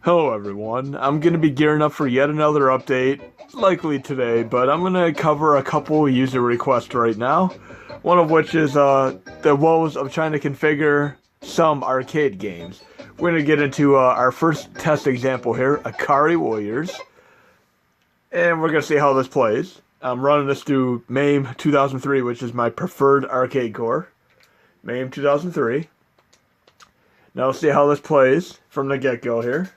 Hello everyone, I'm going to be gearing up for yet another update, likely today, but I'm going to cover a couple user requests right now. One of which is the woes of trying to configure some arcade games. We're going to get into our first test example here, Ikari Warriors, and we're going to see how this plays. I'm running this through MAME 2003, which is my preferred arcade core. MAME 2003. Now let's see how this plays from the get-go here.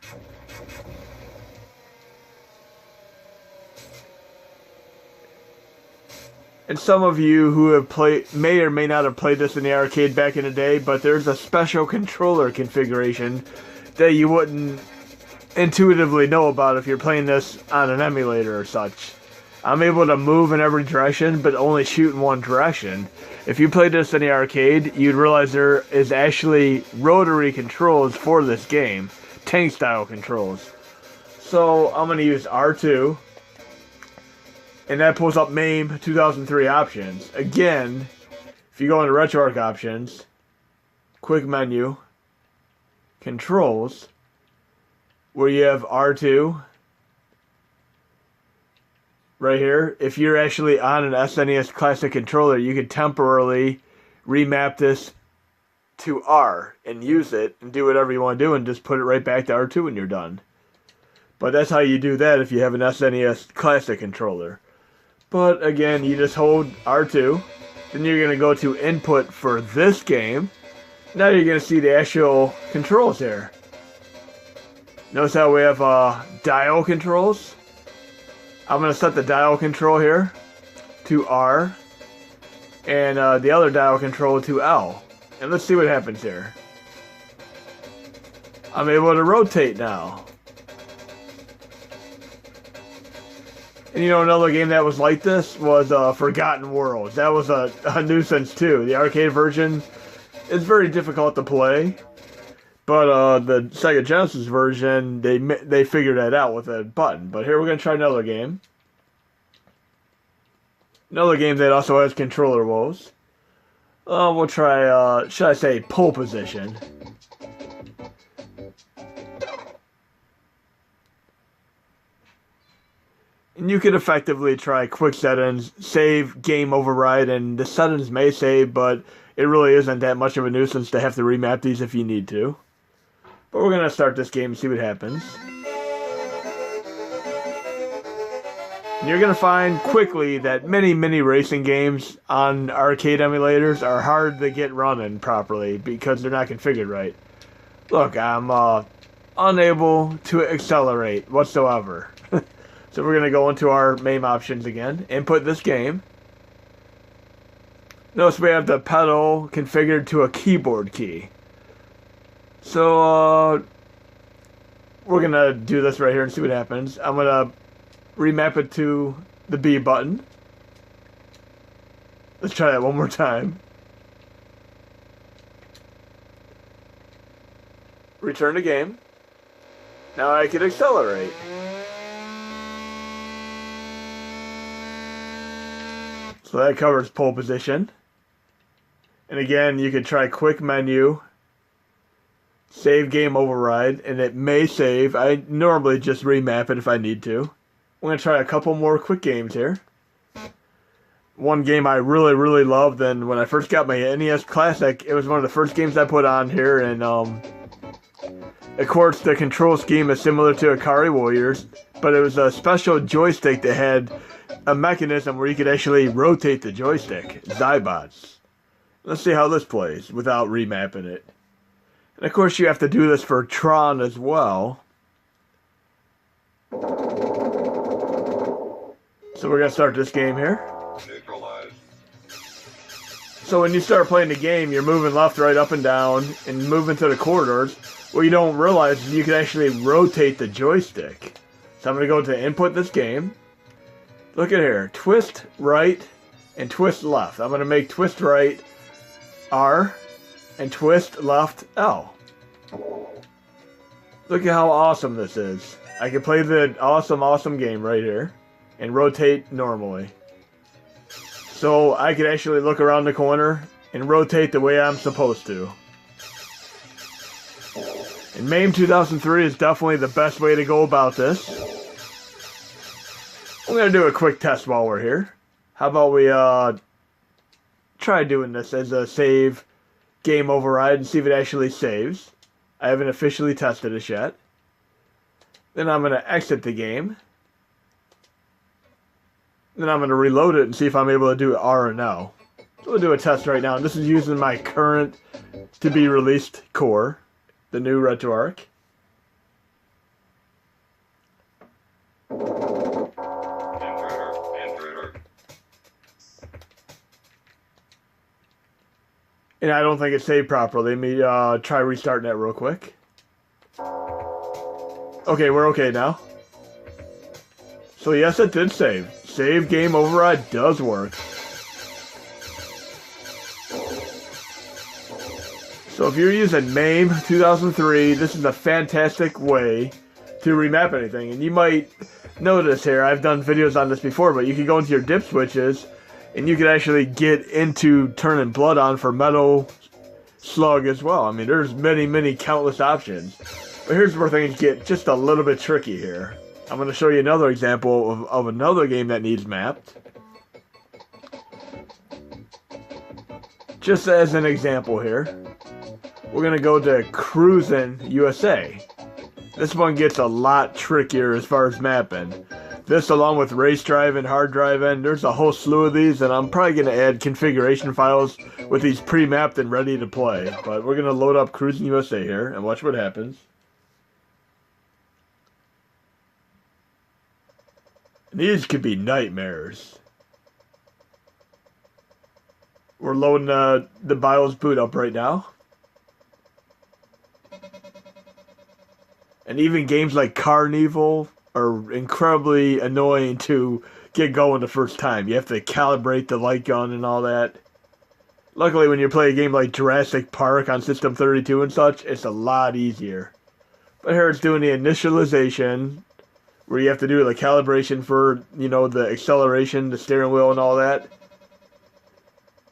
And some of you who have played may or may not have played this in the arcade back in the day, but there's a special controller configuration that you wouldn't intuitively know about if you're playing this on an emulator or such. I'm able to move in every direction, but only shoot in one direction. If you played this in the arcade, you'd realize there is actually rotary controls for this game. Tank-style controls. So, I'm going to use R2. And that pulls up MAME 2003 options. Again, if you go into RetroArch options, quick menu, controls, where you have R2, right here, if you're actually on an SNES Classic controller, you could temporarily remap this to R and use it and do whatever you want to do and just put it right back to R2 when you're done. But that's how you do that if you have an SNES Classic controller. But again, you just hold R2, then you're going to go to input for this game. Now you're going to see the actual controls here. Notice how we have dial controls. I'm going to set the dial control here to R and the other dial control to L. And let's see what happens here. I'm able to rotate now. And you know, another game that was like this was Forgotten Worlds. That was a nuisance too. The arcade version is very difficult to play. But the Sega Genesis version, they figured that out with a button. But here we're going to try another game. Another game that also has controller woes. We'll try, should I say, pole position. And you could effectively try quick settings, save, game override, and the settings may save, but it really isn't that much of a nuisance to have to remap these if you need to. But we're going to start this game and see what happens. And you're going to find quickly that many racing games on arcade emulators are hard to get running properly because they're not configured right. Look, I'm unable to accelerate whatsoever. So we're going to go into our MAME options again, input this game. Notice we have the pedal configured to a keyboard key. So, we're going to do this right here and see what happens. I'm going to remap it to the B button. Let's try that one more time. Return to game. Now I can accelerate. So that covers pole position. And again, you could try quick menu. Save game override, and it may save. I normally just remap it if I need to. I'm going to try a couple more quick games here. One game I really loved, and when I first got my NES Classic, it was one of the first games I put on here, and of course the control scheme is similar to Ikari Warriors, but it was a special joystick that had a mechanism where you could actually rotate the joystick. Zybots. Let's see how this plays without remapping it. And of course you have to do this for Tron as well. So we're going to start this game here. So when you start playing the game, you're moving left, right, up and down, and moving through the corridors. What you don't realize is you can actually rotate the joystick. So I'm going to go to input this game. Look at here. Twist right and twist left. I'm going to make twist right R and twist left L. Look at how awesome this is. I can play the awesome game right here and rotate normally. So I can actually look around the corner and rotate the way I'm supposed to. And And MAME 2003 is definitely the best way to go about this. I'm going to do a quick test while we're here. How about we try doing this as a save game override and see if it actually saves. I haven't officially tested this yet. Then I'm going to exit the game. Then I'm going to reload it and see if I'm able to do R or no. So we'll do a test right now. And this is using my current to be released core, the new RetroArch. And I don't think it saved properly. Let me try restarting that real quick. Okay, we're okay now. So yes, it did save. Save game override does work. So if you're using MAME 2003, this is a fantastic way to remap anything. And you might notice here, I've done videos on this before, but you can go into your dip switches and you can actually get into turning blood on for Metal Slug as well. I mean, there's many countless options. But here's where things get just a little bit tricky here. I'm going to show you another example of another game that needs mapped. Just as an example here, we're going to go to Cruisin' USA. This one gets a lot trickier as far as mapping. This, along with race driving, hard driving, there's a whole slew of these, and I'm probably going to add configuration files with these pre-mapped and ready to play. But we're going to load up Cruisin' USA here and watch what happens. These could be nightmares. We're loading the BIOS boot up right now. And even games like Carnival are incredibly annoying to get going the first time. You have to calibrate the light gun and all that. Luckily, when you play a game like Jurassic Park on System 32 and such, it's a lot easier. But here it's doing the initialization, where you have to do the calibration for, you know, the acceleration, the steering wheel and all that.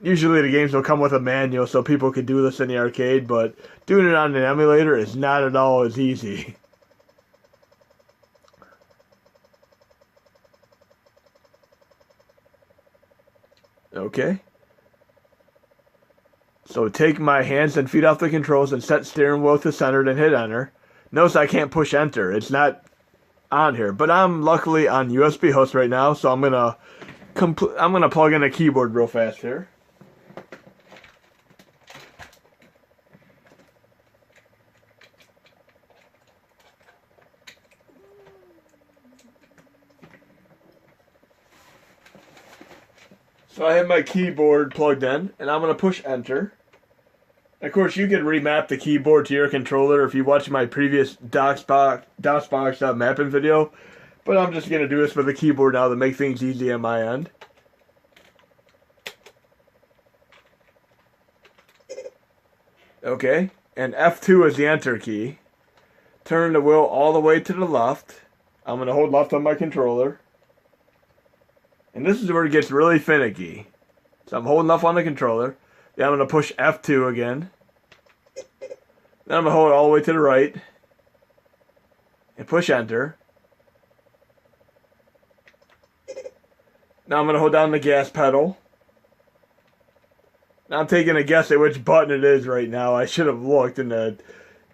Usually the games will come with a manual so people can do this in the arcade, but doing it on an emulator is not at all as easy. Okay. So take my hands and feet off the controls and set steering wheel to centered and hit enter. Notice I can't push enter. It's not on here, but I'm luckily on USB host right now, so I'm gonna plug in a keyboard real fast here. So I have my keyboard plugged in, and I'm going to push enter. Of course, you can remap the keyboard to your controller if you watch my previous DOSBox mapping video, but I'm just going to do this with the keyboard now to make things easy on my end. Okay, and F2 is the enter key. Turn the wheel all the way to the left. I'm going to hold left on my controller. And this is where it gets really finicky. So I'm holding left on the controller. Then I'm going to push F2 again. Then I'm going to hold it all the way to the right. And push enter. Now I'm going to hold down the gas pedal. Now I'm taking a guess at which button it is right now. I should have looked in the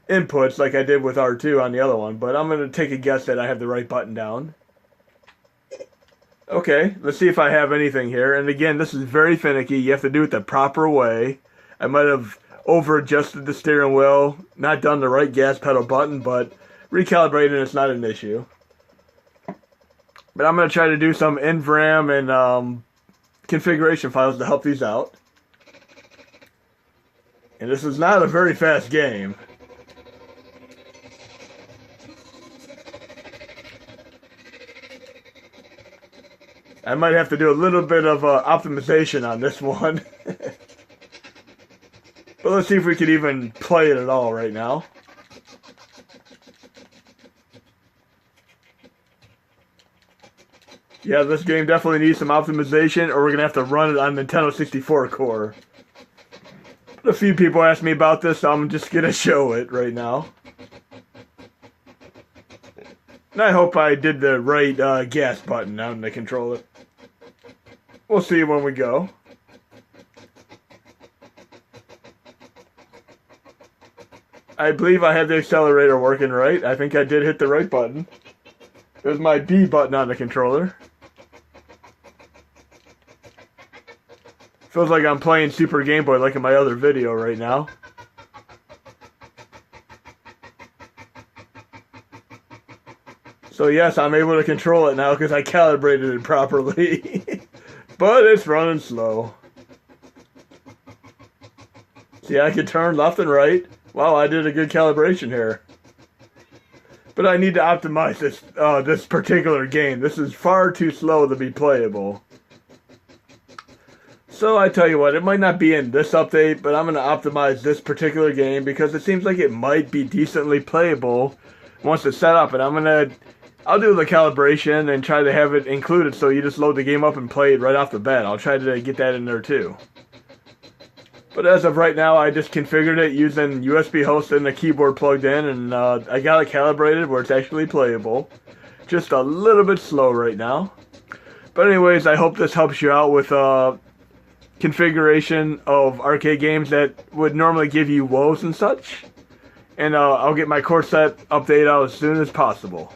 inputs like I did with R2 on the other one. But I'm going to take a guess that I have the right button down. Okay, let's see if I have anything here. And again, this is very finicky. You have to do it the proper way. I might have over-adjusted the steering wheel, not done the right gas pedal button, but recalibrating it's not an issue. But I'm going to try to do some NVRAM and configuration files to help these out. And this is not a very fast game. I might have to do a little bit of optimization on this one. But let's see if we can even play it at all right now. Yeah, this game definitely needs some optimization, or we're going to have to run it on Nintendo 64 core. But a few people asked me about this, so I'm just going to show it right now. And I hope I did the right gas button on the controller. We'll see when we go. I believe I had the accelerator working right. I think I did hit the right button. It was my B button on the controller. Feels like I'm playing Super Game Boy like in my other video right now. So yes, I'm able to control it now because I calibrated it properly. But it's running slow. See, I can turn left and right. Wow, I did a good calibration here. But I need to optimize this particular game. This is far too slow to be playable. So I tell you what, it might not be in this update, but I'm going to optimize this particular game because it seems like it might be decently playable once it's set up. And I'll do the calibration and try to have it included so you just load the game up and play it right off the bat. I'll try to get that in there too. But as of right now, I just configured it using USB host and the keyboard plugged in, and I got it calibrated where it's actually playable. Just a little bit slow right now. But anyways, I hope this helps you out with configuration of arcade games that would normally give you woes and such. And I'll get my core set update out as soon as possible.